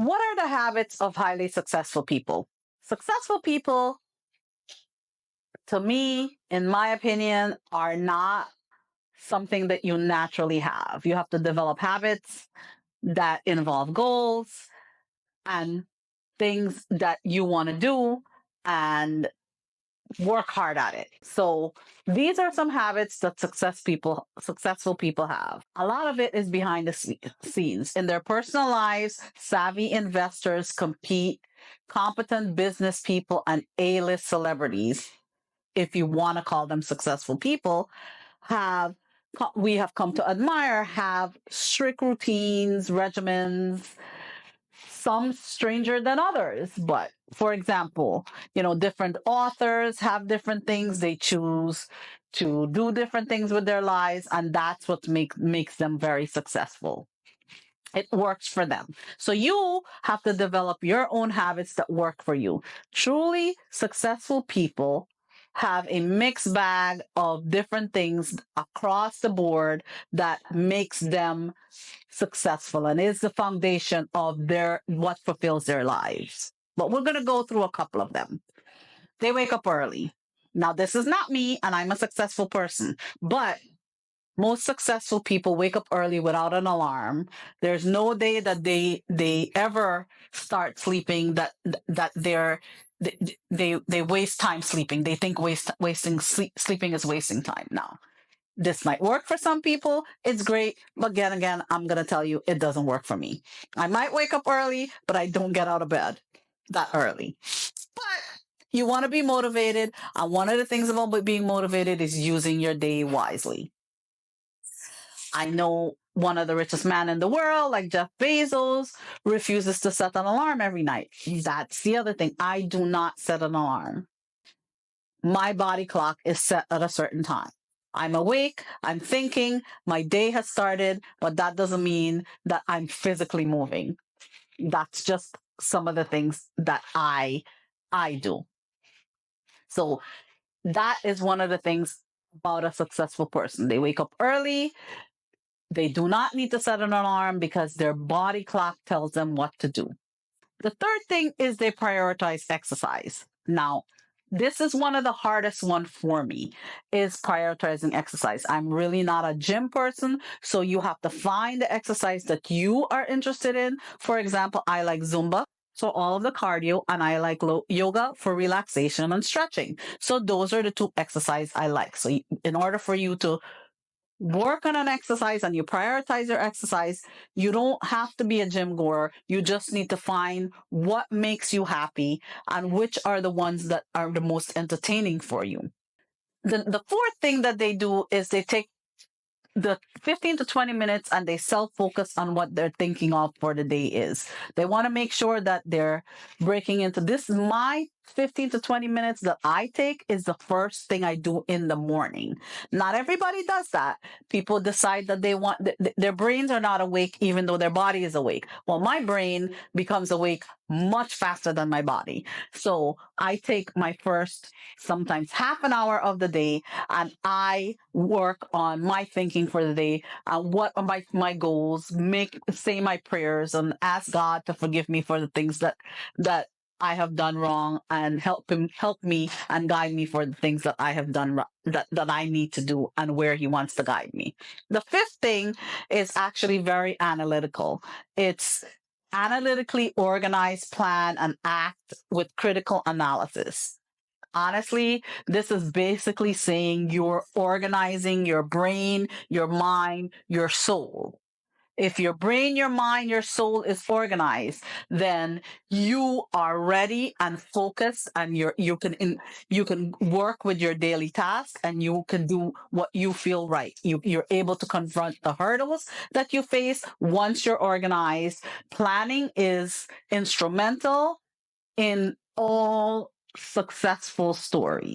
What are the habits of highly successful people? Successful people, to me, in my opinion, are not something that you naturally have. You have to develop habits that involve goals and things that you want to do and work hard at it. So these are some habits that successful people have. A lot of it is behind the scenes. In their personal lives, savvy investors compete, competent business people and A-list celebrities, if you want to call them successful people, have we have come to admire have strict routines, regimens, some stranger than others. But for example, different authors have different things. They choose to do different things with their lives, and that's what makes them very successful. It works for them. So you have to develop your own habits that work for you. Truly successful people have a mixed bag of different things across the board that makes them successful and is the foundation of their what fulfills their lives. But we're going to go through a couple of them. They wake up early. Now, this is not me, and I'm a successful person, but most successful people wake up early without an alarm. There's no day that they ever start sleeping that they waste time sleeping. They think sleeping is wasting time. Now, this might work for some people. It's great. But again, I'm going to tell you, it doesn't work for me. I might wake up early, but I don't get out of bed that early. But you want to be motivated. And one of the things about being motivated is using your day wisely. I know one of the richest men in the world, like Jeff Bezos, refuses to set an alarm every night. That's the other thing. I do not set an alarm. My body clock is set at a certain time. I'm awake, I'm thinking, my day has started, but that doesn't mean that I'm physically moving. That's just some of the things that I do. So that is one of the things about a successful person. They wake up early. They do not need to set an alarm because their body clock tells them what to do. The third thing is they prioritize exercise. Now, this is one of the hardest one for me is prioritizing exercise. I'm really not a gym person, so you have to find the exercise that you are interested in. For example, I like Zumba, so all of the cardio, and I like yoga for relaxation and stretching. So those are the two exercise I like. So in order for you to work on an exercise and you prioritize your exercise, you don't have to be a gym goer. You just need to find what makes you happy and which are the ones that are the most entertaining for you. The fourth thing that they do is they take the 15 to 20 minutes and they self-focus on what they're thinking of for the day is. They want to make sure that they're breaking into this. My 15 to 20 minutes that I take is the first thing I do in the morning. Not everybody does that. People decide that they want their brains are not awake even though their body is awake. Well, my brain becomes awake much faster than my body. So I take my first, sometimes half an hour of the day, and I work on my thinking for the day, what are my goals, say my prayers and ask God to forgive me for the things that I have done wrong and help me and guide me for the things that I have done that I need to do and where he wants to guide me. The fifth thing is actually very analytical. It's analytically organize, plan, and act with critical analysis. Honestly, this is basically saying you're organizing your brain, your mind, your soul. If your brain, your mind, your soul is organized, then you are ready and focused, and you can work with your daily tasks, and you can do what you feel right. You're able to confront the hurdles that you face once you're organized. Planning is instrumental in all successful stories.